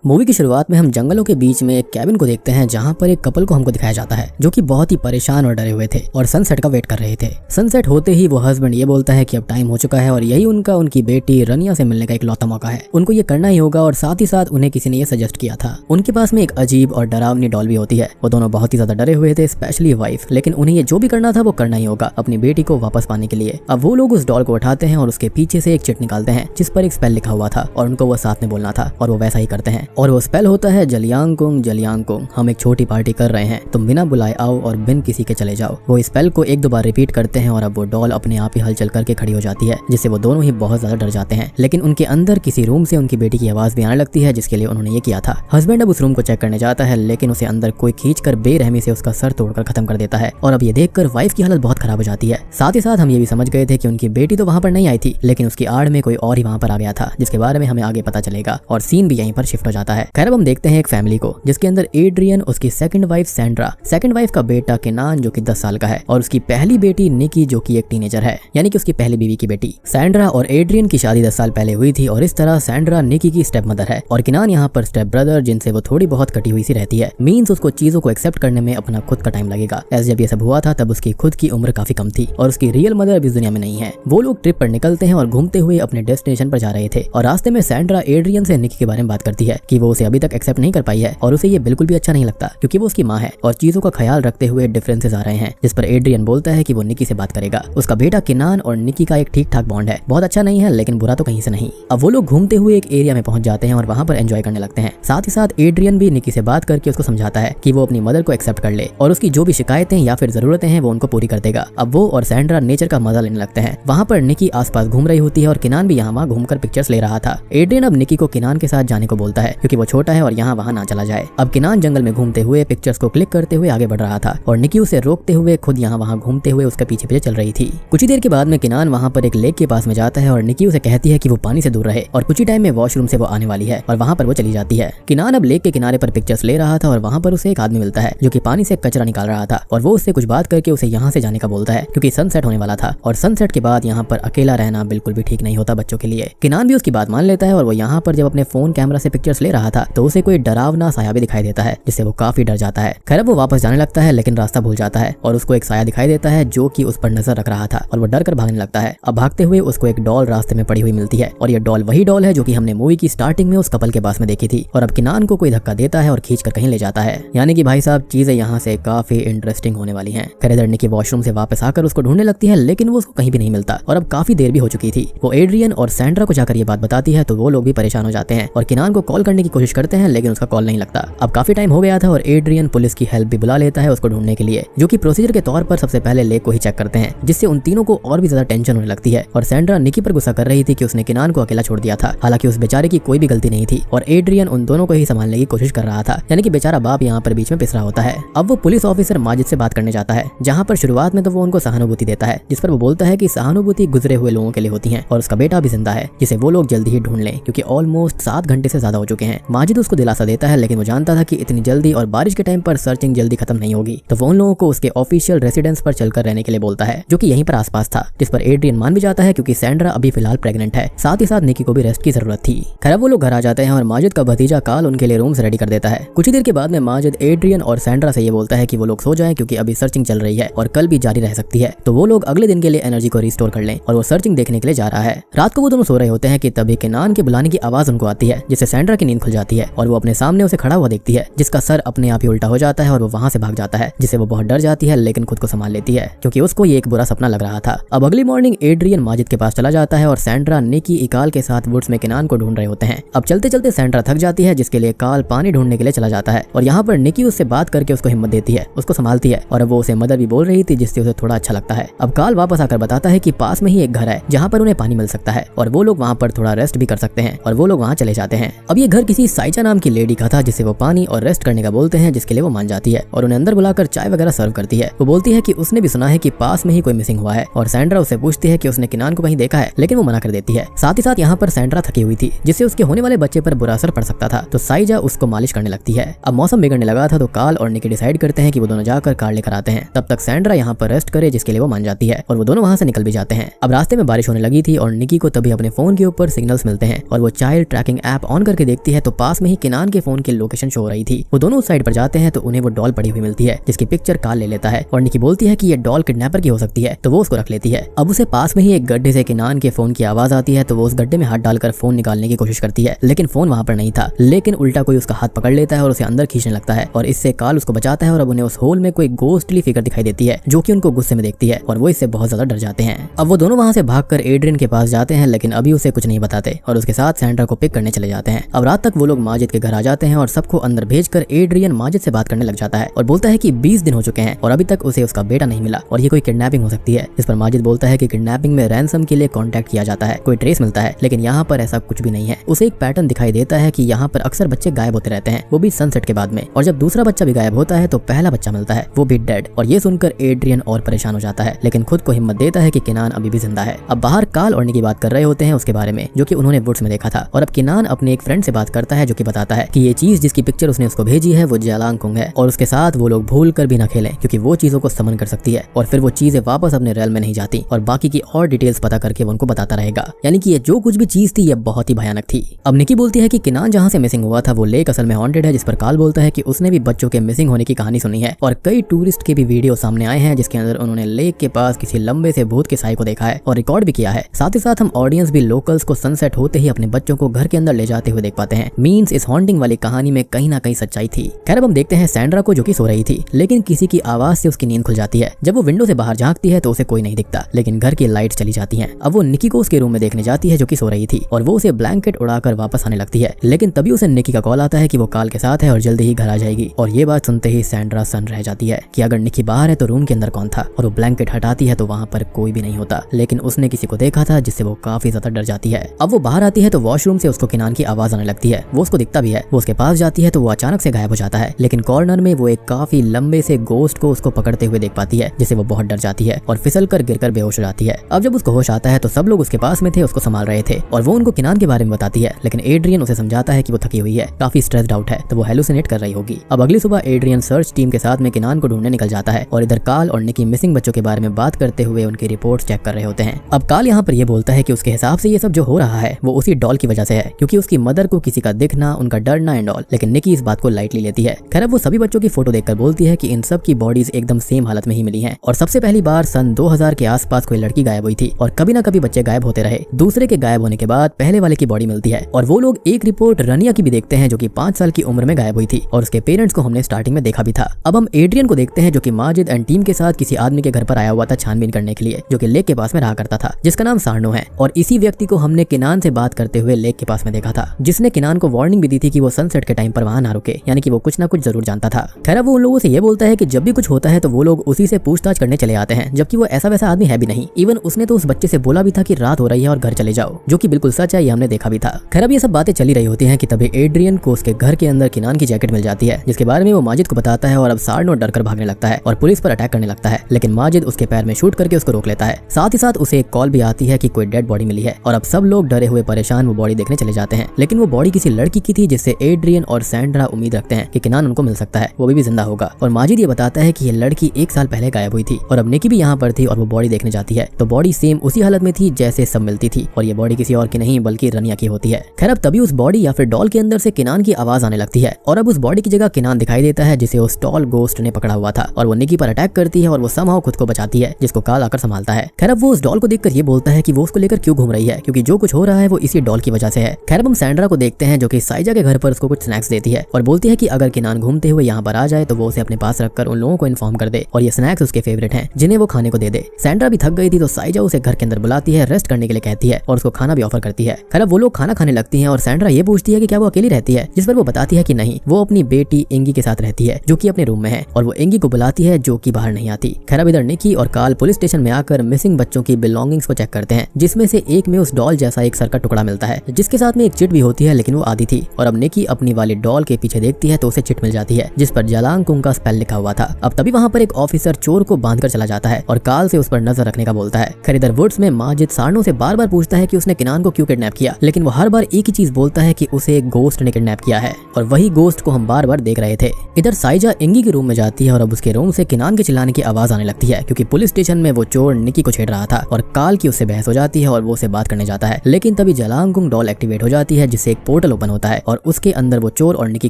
Movie की शुरुआत में हम जंगलों के बीच में एक कैबिन को देखते हैं जहाँ पर एक कपल को हमको दिखाया जाता है जो कि बहुत ही परेशान और डरे हुए थे और सनसेट का वेट कर रहे थे। सनसेट होते ही वो हस्बैंड ये बोलता है कि अब टाइम हो चुका है और यही उनकी बेटी रनिया से मिलने का एक लौता मौका है। उनको ये करना ही होगा और साथ ही साथ उन्हें किसी ने ये सजेस्ट किया था। उनके पास में एक अजीब और डरावनी डॉल भी होती है। वो दोनों बहुत ही ज्यादा डरे हुए थे, स्पेशली वाइफ, लेकिन उन्हें ये जो भी करना था वो करना ही होगा अपनी बेटी को वापस पाने के लिए। अब वो लोग उस डॉल को उठाते हैं और उसके पीछे से एक चिट निकालते हैं जिस पर एक स्पेल लिखा हुआ था और उनको वो साथ में बोलना था और वो वैसा ही करते हैं। और वो स्पेल होता है जलियांगकुंग, हम एक छोटी पार्टी कर रहे हैं, तुम बिना बुलाए आओ और बिन किसी के चले जाओ। वो स्पेल को एक दो बार रिपीट करते हैं और अब वो डॉल अपने आप ही हलचल करके खड़ी हो जाती है जिससे वो दोनों ही बहुत ज्यादा डर जाते हैं। लेकिन उनके अंदर किसी रूम से उनकी बेटी की आवाज भी आने लगती है जिसके लिए उन्होंने ये किया था। हस्बैंड अब उस रूम को चेक करने जाता है लेकिन उसे अंदर कोई खींचकर बेरहमी से उसका सर तोड़कर खत्म कर देता है और अब ये देखकर वाइफ की हालत बहुत खराब हो जाती है। साथ ही साथ हम ये भी समझ गए थे कि उनकी बेटी तो वहां पर नहीं आई थी लेकिन उसकी आड़ में कोई और ही वहां पर आ गया था जिसके बारे में हमें आगे पता चलेगा और सीन भी यहीं पर शिफ्ट हो जाता है। खैर अब हम देखते हैं एक फैमिली को जिसके अंदर एड्रियन, उसकी second wife Sandra, second wife का बेटा केनान जो कि 10 साल का है और उसकी पहली बेटी निकी जो कि एक टीनेजर है, यानी कि उसकी पहली बीवी की बेटी। सैंड्रा और एड्रियन की शादी 10 साल पहले हुई थी और इस तरह सैंड्रा निकी की स्टेप मदर है और केनान यहाँ पर स्टेप ब्रदर जिनसे वो थोड़ी बहुत कटी हुई सी रहती है। मींस उसको चीजों को एक्सेप्ट करने में अपना खुद का टाइम लगेगा। ऐसे जब ये सब हुआ था तब उसकी खुद की उम्र काफी कम थी और उसकी रियल मदर अभी इस दुनिया में नहीं है। वो लोग ट्रिप पर निकलते हैं और घूमते हुए अपने डेस्टिनेशन पर जा रहे थे और रास्ते में सैंड्रा एड्रियन से निकी के बारे में बात करती है कि वो उसे अभी तक एक्सेप्ट नहीं कर पाई है और उसे ये बिल्कुल भी अच्छा नहीं लगता क्योंकि वो उसकी माँ है और चीजों का ख्याल रखते हुए डिफरेंसेस आ रहे हैं। जिस पर एड्रियन बोलता है कि वो निकी से बात करेगा। उसका बेटा केनान और निकी का एक ठीक ठाक बॉन्ड है, बहुत अच्छा नहीं है लेकिन बुरा तो कहीं से नहीं। अब वो लोग घूमते हुए एक एरिया में पहुंच जाते हैं और वहां पर एंजॉय करने लगते हैं। साथ ही साथ एड्रियन भी निकी से बात करके उसको समझाता है कि वो अपनी मदर को एक्सेप्ट कर ले और उसकी जो भी शिकायतें या फिर जरूरतें हैं वो उनको पूरी कर देगा। अब वो और सैंड्रा नेचर का मजा लेने लगते हैं। वहां पर निकी आसपास घूम रही होती है और केनान भी यहाँ वहाँ घूमकर पिक्चर्स ले रहा था। एड्रियन अब निकी को केनान के साथ जाने को बोलता है क्योंकि वो छोटा है और यहाँ वहाँ ना चला जाए। अब केनान जंगल में घूमते हुए पिक्चर्स को क्लिक करते हुए आगे बढ़ रहा था और निकी उसे रोकते हुए खुद यहाँ वहाँ घूमते हुए उसके पीछे पीछे चल रही थी। कुछ ही देर के बाद में केनान वहाँ पर एक लेक के पास में जाता है और निकी उसे कहती है कि वो पानी से दूर रहे और कुछ ही टाइम में वॉशरूम से वो आने वाली है और वहाँ पर वो चली जाती है। केनान अब लेक के किनारे पर पिक्चर्स ले रहा था और वहाँ पर उसे एक आदमी मिलता है जो कि पानी से कचरा निकाल रहा था और वो उससे कुछ बात करके उसे यहाँ से जाने का बोलता है क्योंकि सनसेट होने वाला था और सनसेट के बाद यहाँ पर अकेला रहना बिल्कुल भी ठीक नहीं होता बच्चों के लिए। केनान भी उसकी बात मान लेता है और वो यहाँ पर जब अपने फोन कैमरा से पिक्चर्स ले रहा था तो उसे कोई डरावना साया भी दिखाई देता है जिससे वो काफी डर जाता है। खैर वो वापस जाने लगता है लेकिन रास्ता भूल जाता है और उसको एक साया दिखाई देता है जो कि उस पर नजर रख रहा था और वो डर कर भागने लगता है। अब भागते हुए उसको एक डॉल रास्ते में पड़ी हुई मिलती है और ये डॉल वही डॉल है जो कि हमने मूवी की स्टार्टिंग में उस कपल के पास में देखी थी और अब केनान को कोई धक्का देता है और खींच कर कहीं ले जाता है। यानी कि भाई साहब चीजें यहाँ से काफी इंटरेस्टिंग होने वाली हैं। खैर इधर निकी वॉशरूम से वापस आकर उसको ढूंढने लगती है लेकिन वो उसको कहीं भी नहीं मिलता और अब काफी देर भी हो चुकी थी। वो एड्रियन और सैंड्रा को जाकर ये बात बताती है तो वो लोग भी परेशान हो जाते हैं और केनान को कॉल करने की कोशिश करते हैं लेकिन उसका कॉल नहीं लगता। अब काफी टाइम हो गया था और एड्रियन पुलिस की हेल्प भी बुला लेता है उसको ढूंढने के लिए, जो कि प्रोसीजर के तौर पर सबसे पहले लेक को ही चेक करते हैं जिससे उन तीनों को और भी ज्यादा टेंशन होने लगती है। और सैंड्रा निकी पर गुस्सा कर रही थी कि उसने केनान को अकेला छोड़ दिया था, हालांकि उस बेचारे की कोई भी गलती नहीं थी और एड्रियन उन दोनों को ही संभालने की कोशिश कर रहा था, यानी कि बेचारा बाप यहाँ पर बीच में पिस रहा होता है। अब वो पुलिस ऑफिसर माजिद से बात करने जाता है जहाँ पर शुरुआत में तो वो उनको सहानुभूति देता है जिस पर वो बोलता है कि सहानुभूति गुजरे हुए लोगों के लिए होती है और उसका बेटा भी जिंदा है जिसे वो लोग जल्दी ही ढूंढ लें क्योंकि ऑलमोस्ट 7 घंटे से ज्यादा हो चुके हैं। माजिद उसको दिलासा देता है लेकिन वो जानता था कि इतनी जल्दी और बारिश के टाइम पर सर्चिंग जल्दी खत्म नहीं होगी, तो वो उन लोगों को उसके ऑफिशियल रेसिडेंस पर चलकर रहने के लिए बोलता है जो कि यहीं पर आसपास था, जिस पर एड्रियन मान भी जाता है क्योंकि सैंड्रा अभी फिलहाल प्रेग्नेंट है। साथ ही साथ निकी को भी रेस्ट की जरूरत थी। खैर वो लोग घर आ जाते हैं और माजिद का भतीजा काल उनके लिए रूम्स रेडी कर देता है। कुछ ही देर के बाद में माजिद एड्रियन और सैंड्रा से ये बोलता है कि वो लोग सो जाएं क्योंकि अभी सर्चिंग चल रही है और कल भी जारी रह सकती है, तो वो लोग अगले दिन के लिए एनर्जी को रिस्टोर कर लें और वो सर्चिंग देखने के लिए जा रहा है। रात को वो दोनों सो रहे होते हैं कि तभी केनान के बुलाने की आवाज उनको आती है जिससे सैंड्रा की नींद खुल जाती है और वो अपने सामने उसे खड़ा हुआ देखती है जिसका सर अपने आप ही उल्टा हो जाता है और वो वहां से भाग जाता है जिससे वो बहुत डर जाती है लेकिन खुद को संभाल लेती है क्योंकि उसको ये एक बुरा सपना लग रहा था। अब अगली मॉर्निंग एड्रियन माजिद के पास चला जाता है और सैंड्रा निकी इकाल के साथ वुड्स में केनान को ढूंढ रहे होते हैं। अब चलते चलते सैंड्रा थक जाती है जिसके लिए काल पानी ढूंढने के लिए चला जाता है और यहाँ पर निकी उससे बात करके उसको हिम्मत देती है, उसको संभालती है और अब वो उसे मदर भी बोल रही थी जिससे उसे थोड़ा अच्छा लगता है। अब काल वापस आकर बताता है कि पास में ही एक घर है जहाँ पर उन्हें पानी मिल सकता है और वो लोग वहाँ पर थोड़ा रेस्ट भी कर सकते हैं और वो लोग वहाँ चले जाते हैं। अब ये घर किसी साइचा नाम की लेडी का था जिसे वो पानी और रेस्ट करने का बोलते हैं जिसके लिए वो मान जाती है और उन्हें अंदर बुलाकर चाय वगैरह सर्व करती है। वो बोलती है कि उसने भी सुना है कि पास में ही कोई मिसिंग हुआ है और सैंड्रा उससे पूछती है कि उसने केनान को कहीं देखा है लेकिन वो मना कर देती है। साथ ही साथ यहाँ पर सैंड्रा थकी हुई थी जिससे उसके होने वाले बच्चे पर बुरा असर पड़ सकता था, तो साइजा उसको मालिश करने लगती है। अब मौसम बिगड़ने लगा था तो काल और निकी डिसाइड करते हैं कि वो दोनों जाकर कार लेकर आते हैं, तब तक सैंड्रा यहाँ पर रेस्ट करे जिसके लिए वो मान जाती है और वो दोनों वहाँ से निकल भी जाते हैं। अब रास्ते में बारिश होने लगी थी और निकी को तभी अपने फोन के ऊपर सिग्नल्स मिलते हैं और वो चाइल्ड ट्रैकिंग ऐप ऑन करके देखती देखती है तो पास में ही किनान के फोन की लोकेशन शो हो रही थी। वो दोनों उस साइड पर जाते हैं तो उन्हें वो डॉल पड़ी हुई मिलती है जिसकी पिक्चर काल ले लेता है और निकी बोलती है कि ये डॉल किडनैपर की हो सकती है तो वो उसको रख लेती है। अब उसे पास में ही एक गड्ढे से किनान के फोन की आवाज आती है तो वो उस गड्ढे में हाथ डालकर फोन निकालने की कोशिश करती है, लेकिन फोन वहां पर नहीं था। लेकिन उल्टा कोई उसका हाथ पकड़ लेता है और उसे अंदर खींचने लगता है और इससे काल उसको बचाता है और अब उन्हें उस होल में कोई गोस्टली फिगर दिखाई देती है जो कि उनको गुस्से में देखती है और वो इससे बहुत ज्यादा डर जाते हैं। अब वो दोनों वहां से भागकर एड्रियन के पास जाते हैं लेकिन अभी उसे कुछ नहीं बताते और उसके साथ सैंड्रा को पिक करने चले जाते हैं। अब रात तक वो लोग माजिद के घर आ जाते हैं और सबको अंदर भेजकर एड्रियन माजिद से बात करने लग जाता है और बोलता है कि 20 दिन हो चुके हैं और अभी तक उसे उसका बेटा नहीं मिला और ये कोई किडनैपिंग हो सकती है। इस पर माजिद बोलता है कि किडनैपिंग में रैंसम के लिए कांटेक्ट किया जाता है, कोई ट्रेस मिलता है, लेकिन यहाँ पर ऐसा कुछ भी नहीं है। उसे एक पैटर्न दिखाई देता है कि यहाँ पर अक्सर बच्चे गायब होते रहते हैं, वो भी सनसेट के बाद में, और जब दूसरा बच्चा भी गायब होता है तो पहला बच्चा मिलता है, वो भी डेड। और ये सुनकर एड्रियन और परेशान हो जाता है लेकिन खुद को हिम्मत देता है कि किनान अभी भी जिंदा है। अब बाहर काल और निकी बात कर रहे होते हैं उसके बारे में जो कि उन्होंने वुड्स में देखा था और अब किनान अपने एक फ्रेंड से बात करता है जो कि बताता है कि ये चीज जिसकी पिक्चर उसने उसको भेजी है वो जलांगकुंग है और उसके साथ वो लोग भूल कर भी ना खेलें क्योंकि वो चीजों को समन कर सकती है और फिर वो चीजें वापस अपने रेल में नहीं जाती और बाकी की और डिटेल्स पता करके वो उनको बताता रहेगा। यानी कि ये जो कुछ भी चीज थी ये बहुत ही भयानक थी। अब निकी बोलती है कि किनान जहाँ से मिसिंग हुआ था वो लेक असल में हॉन्टेड है, जिस पर काल बोलता है कि उसने भी बच्चों के मिसिंग होने की कहानी सुनी है और कई टूरिस्ट के भी वीडियो सामने आए हैं जिसके अंदर उन्होंने लेक के पास किसी लंबे से भूत के साय को देखा है और रिकॉर्ड भी किया है। साथ ही साथ हम ऑडियंस भी लोकल्स को सनसेट होते ही अपने बच्चों को घर के अंदर ले जाते हुए देख पाते हैं। मींस इस हॉन्टिंग वाली कहानी में कहीं ना कहीं सच्चाई थी। खैर अब हम देखते हैं सैंड्रा को जो कि सो रही थी लेकिन किसी की आवाज से उसकी नींद खुल जाती है। जब वो विंडो से बाहर झांकती है तो उसे कोई नहीं दिखता लेकिन घर की लाइट चली जाती है। अब वो निकी को उसके रूम में देखने जाती है जो कि सो रही थी और वो उसे ब्लैंकेट उड़ाकर वापस आने लगती है, लेकिन तभी उसे निकी का कॉल आता है कि वो काल के साथ है और जल्दी ही घर आ जाएगी। और ये बात सुनते ही सैंड्रा सन रह जाती है कि अगर निकी बाहर है तो रूम के अंदर कौन था, और वो ब्लैंकेट हटाती है तो वहाँ पर कोई भी नहीं होता, लेकिन उसने किसी को देखा था जिससे वो काफी ज्यादा डर जाती है। अब वो बाहर आती है तो वॉशरूम से उसको किनान की आवाज आने लगती है। वो उसको दिखता भी है, वो उसके पास जाती है तो वो अचानक से गायब हो जाता है, लेकिन कॉर्नर में वो एक काफी लंबे से गोस्ट को उसको पकड़ते हुए देख पाती है जिससे वो बहुत डर जाती है और फिसल कर गिरकर बेहोश हो जाती है। अब जब उसको होश आता है तो सब लोग उसके पास में थे, उसको संभाल रहे थे और वो उनको किनान के बारे में बताती है, लेकिन एड्रियन उसे समझाता है कि वो थकी हुई है, काफी स्ट्रेस्ड आउट है तो वो हेलुसिनेट कर रही होगी। अब अगली सुबह एड्रियन सर्च टीम के साथ में किनान को ढूंढने निकल जाता है और इधर काल और निकी मिसिंग बच्चों के बारे में बात करते हुए उनकी रिपोर्ट चेक कर रहे होते हैं। अब काल यहाँ पर ये बोलता है कि उसके हिसाब से ये सब जो हो रहा है वो उसी डॉल की वजह से है क्योंकि उसकी मदर को किसी का दिखना, उनका डरना एंड ऑल, लेकिन निकी इस बात को लाइटली लेती है। खैर अब वो सभी बच्चों की फोटो देखकर बोलती है कि इन सब की बॉडीज एकदम सेम हालत में ही मिली हैं और सबसे पहली बार सन 2000 के आसपास कोई लड़की गायब हुई थी और कभी ना कभी बच्चे गायब होते रहे। दूसरे के गायब होने के बाद पहले वाले की बॉडी मिलती है और वो लोग एक रिपोर्ट रनिया की भी देखते हैं जो कि 5 साल की उम्र में गायब हुई थी और उसके पेरेंट्स को हमने स्टार्टिंग में देखा भी था। अब हम एड्रियन को देखते हैं जो कि माजिद एंड टीम के साथ किसी आदमी के घर पर आया हुआ था छानबीन करने के लिए, जो कि लेक के पास में रहा करता था, जिसका नाम सार्नो है। और इसी व्यक्ति को हमने किनान से बात करते हुए लेक के पास में देखा था, जिसने किनान को वार्निंग भी दी थी कि वो सनसेट के टाइम पर वहां ना रुके, यानी कि वो कुछ ना कुछ जरूर जानता था। खैर वो उन लोगों से ये बोलता है कि जब भी कुछ होता है तो वो लोग उसी से पूछताछ करने चले आते हैं, जबकि वो ऐसा वैसा आदमी है भी नहीं। इवन उसने तो उस बच्चे से बोला भी था कि रात हो रही है और घर चले जाओ, जो कि बिल्कुल सच है, ये हमने देखा भी था। खैर अब ये सब बातें चली रही होती हैं कि तभी एड्रियन को उसके घर के अंदर किनान की जैकेट मिल जाती है, जिसके बारे में वो माजिद को बताता है और अब सार्नो डरकर भागने लगता है और पुलिस पर अटैक करने लगता है, लेकिन माजिद उसके पैर में शूट करके उसको रोक लेता है। साथ ही साथ उसे एक कॉल भी आती है कि कोई डेड बॉडी मिली है और अब सब लोग डरे हुए परेशान वो बॉडी देखने चले जाते हैं, लेकिन वो बॉडी किसी लड़की की थी जिससे एड्रियन और सैंड्रा उम्मीद रखते हैं कि किनान उनको मिल सकता है, वो भी जिंदा होगा। और माजिद ये बताता है कि ये लड़की 1 साल पहले गायब हुई थी और अब निकी भी यहाँ पर थी और वो बॉडी देखने जाती है तो बॉडी सेम उसी हालत में थी जैसे सब मिलती थी और ये बॉडी किसी और की नहीं बल्कि रनिया की होती है। खैर अब तभी उस बॉडी या फिर डॉल के अंदर से किनान की आवाज आने लगती है और अब उस बॉडी की जगह किनान दिखाई देता है जिसे उस टॉल गोस्ट ने पकड़ा हुआ था और वो निकी पर अटैक करती है और वो समहाउ खुद को बचाती है, जिसको काल आकर संभालता है। खैर अब वो उस डॉल को देखकर ये बोलता है कि वो उसको लेकर क्यों घूम रही है, क्योंकि जो कुछ हो रहा है वो इसी डॉल की वजह से है। खैर अब हम सैंड्रा को देखते हैं जो कि साइजा के घर पर उसको कुछ स्नैक्स देती है और बोलती है कि अगर किनान घूमते हुए यहाँ पर आ जाए तो वो उसे अपने पास रखकर उन लोगों को इन्फॉर्म कर दे और ये स्नैक्स उसके फेवरेट हैं जिन्हें वो खाने को दे दे। सैंड्रा भी थक गई थी तो साइजा उसे घर के अंदर बुलाती है, रेस्ट करने के लिए कहती है और उसको खाना भी ऑफर करती है। खैर अब वो लोग खाना खाने लगती हैं और सैंड्रा ये पूछती है कि क्या वो अकेली रहती है, जिस पर वो बताती है कि नहीं, वो अपनी बेटी इंगी के साथ रहती है जो कि अपने रूम में है और वो इंगी को बुलाती है जो कि बाहर नहीं आती। खैर अब इधर निकी और काल पुलिस स्टेशन में आकर मिसिंग बच्चों की बिलोंगिंग्स को चेक करते हैं, जिसमें से एक में उस डॉल जैसा एक सर का टुकड़ा मिलता है जिसके साथ में एक चिट भी होती है, लेकिन वो आधी थी। और अब निकी अपनी वाली डॉल के पीछे देखती है तो उसे चिट मिल जाती है जिस पर जलांगकुंग का स्पेल लिखा हुआ था। अब तभी वहाँ पर एक ऑफिसर चोर को बांधकर चला जाता है और काल से उस पर नजर रखने का बोलता है। खैर इधर वुड्स में माजिद सार्नो से बार बार पूछता है कि उसने किनान को क्यों किडनैप किया, लेकिन वो हर बार एक ही चीज बोलता है कि उसे एक गोस्ट ने किडनैप किया है और वही गोस्ट को हम बार बार देख रहे थे। इधर साइजा इंगी के रूम में जाती है और अब उसके रूम से किनान के चिल्लाने की आवाज आने लगती है क्योंकि पुलिस स्टेशन में वो चोर निकी को छेड़ रहा था और काल की उससे बहस हो जाती है और वो उसे बात करने जाता है, लेकिन तभी जलांगकुंग डॉल एक्टिवेट हो जाती है जिससे एक पोर्टल ओपन होता है और उसके अंदर वो चोर और निकी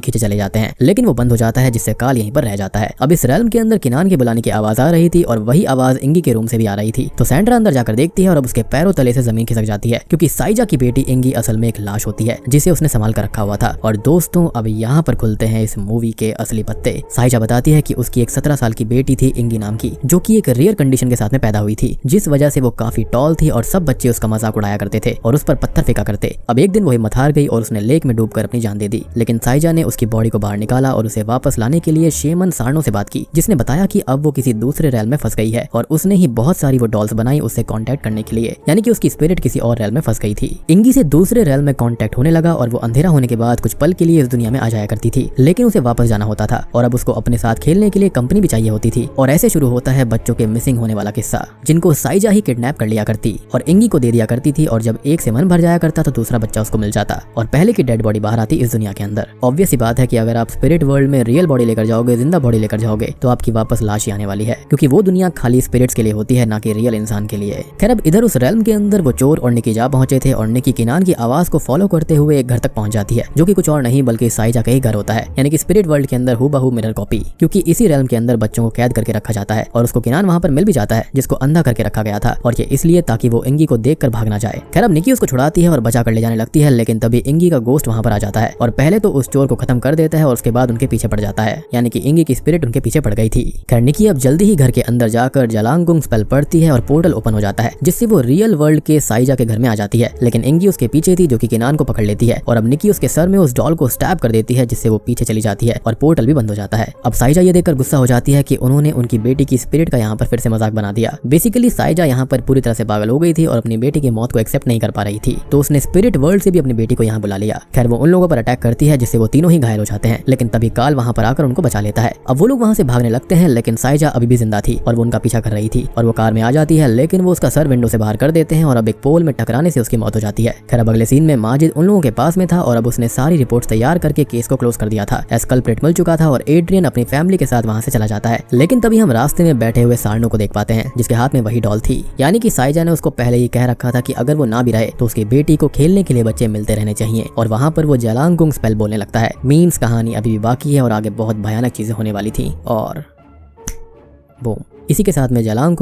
खींचे चले जाते हैं, लेकिन वो बंद हो जाता है जिससे काल यहीं पर रह जाता है। अब इस रेल्म के अंदर किनान के बुलाने की आवाज आ रही थी और वही आवाज इंगी के रूम से भी आ रही थी। तो सैंड्रा अंदर जाकर देखती है और अब उसके पैरों तले से जमीन खिसक जाती है क्योंकि साइजा की बेटी इंगी असल में एक लाश होती है जिसे उसने संभाल कर रखा हुआ था। और दोस्तों अब यहाँ पर खुलते हैं इस मूवी के असली पत्ते। साइजा बताती है कि उसकी एक 17 साल की बेटी थी इंगी नाम की, जो कि एक रेयर कंडीशन के साथ में पैदा हुई थी, जिस वजह से वो काफी टॉल थी और सब बच्चे उसका मजाक उड़ाया करते थे और उस पर पत्थर फेंका करते। अब एक दिन वो हिम्मत हार गई और उसने लेक में डूबकर अपनी जान दे दी, लेकिन साइजा ने उसकी बॉडी को बाहर निकाला और उसे वापस लाने के लिए शेमन सार्नो से बात की, जिसने बताया कि अब वो किसी दूसरे रेल में फंस गई है और उसने ही बहुत सारी वो डॉल्स बनाई उससे कांटेक्ट करने के लिए, यानी कि उसकी स्पिरिट किसी और रेल में फंस गई थी। इंगी से दूसरे रेल में कांटेक्ट होने लगा और वो अंधेरा होने के बाद कुछ पल के लिए इस दुनिया में आ जाया करती थी, लेकिन उसे वापस जाना होता था और अब उसको अपने साथ खेलने के लिए कंपनी भी चाहिए होती थी। और ऐसे शुरू होता है बच्चों के मिसिंग होने वाला किस्सा, जिनको साइजा ही किडनैप कर लिया करती और इंगी को दे दिया करती थी, और जब एक से मन भर जाया करता तो दूसरा बच्चा उसको मिल जाता और पहले की डेड बॉडी बाहर आती इस दुनिया के अंदर। ऑब्वियस सी बात है कि अगर आप स्पिरिट वर्ल्ड में रियल बॉडी लेकर जाओगे, जिंदा बॉडी लेकर जाओगे, तो आपकी वापस लाश ही आने वाली है, क्योंकि वो दुनिया खाली स्पिरिट्स के लिए होती है, ना कि रियल इंसान के लिए। खैर अब इधर उस रेल्म के अंदर वो चोर और निकी जा पहुंचे थे और निकी किनान की आवाज को फॉलो करते हुए एक घर तक पहुंच जाती है, जो कि कुछ और नहीं बल्कि साइजा का ही घर होता है, यानी कि स्पिरिट वर्ल्ड के अंदर हूबहू मिरर कॉपी, क्योंकि इसी रेल्म के अंदर बच्चों को कैद करके रखा जाता है और उसको किनान वहां पर मिल भी जाता है, जिसको अंधा करके रखा गया था, और ये इसलिए ताकि वो इंगी को देख कर भाग ना जाए। खैर अब निकी उसको छुड़ाती है और बचा कर ले जाने लगती है, लेकिन तभी इंगी का गोस्ट वहां पर आ जाता है और पहले तो उस चोर को खत्म कर देता है और उसके बाद उनके पीछे पड़ जाता है, यानी कि इंगी की स्पिरिट उनके पीछे पड़ गई थी। खैर निकी अब जल्दी ही घर के अंदर जाकर जलांगुंग स्पेल पढ़ती है और पोर्टल ओपन हो जाता है, जिससे वो रियल वर्ल्ड के साइजा के घर में आ जाती है, लेकिन इंगी उसके पीछे थी, जो कि किनान को पकड़ लेती है और अब निकी उसके सर में उस डॉल को स्टैब कर देती है, जिससे वो पीछे चली जाती है और पोर्टल भी बंद हो जाता है। अब साइजा ये देखकर गुस्सा हो जाती है कि उन्होंने उनकी बेटी की स्पिरिट का यहाँ पर फिर से मजाक बना दिया। बेसिकली साइजा यहाँ पर पूरी तरह से पागल हो गई थी और अपनी बेटी की मौत को एक्सेप्ट नहीं कर पा रही थी, तो उसने स्पिरिट वर्ल्ड से भी अपनी बेटी को यहाँ बुला लिया। खैर वो उन लोगों पर अटैक करती है, जिससे वो तीनों ही घायल हो जाते हैं, लेकिन तभी काल वहाँ पर आकर उनको बचा लेता है। अब वो लोग वहाँ से भागने लगते हैं, लेकिन साइजा अभी भी जिंदा थी और वो उनका पीछा कर रही थी और वो कार में आ जाती है, लेकिन वो उसका सर विंडो से बाहर कर देते हैं और अब एक पोल में टकराने से उसकी मौत हो जाती है। खैर अब अगले सीन में माजिद उन लोगों के पास में था और अब उसने सारी रिपोर्ट्स तैयार करके केस को क्लोज कर दिया था। एस कल्प्रिट मिल चुका था और एड्रियन अपनी फैमिली के साथ वहाँ से चला जाता है, लेकिन तभी हम रास्ते में बैठे हुए सार्नो को देख पाते हैं, जिसके हाथ में वही डॉल थी, यानी कि साइजा ने उसको पहले ही कह रखा था कि अगर वो ना भी रहे तो उसकी बेटी को खेलने के लिए बच्चे मिलते रहने चाहिए, और वहाँ पर वो जलांगुंग स्पेल बोलने लगता है। मीन्स कहानी अभी भी बाकी है और आगे बहुत भयानक चीजें होने वाली थी, और बूम, इसी के साथ में जलांगुंग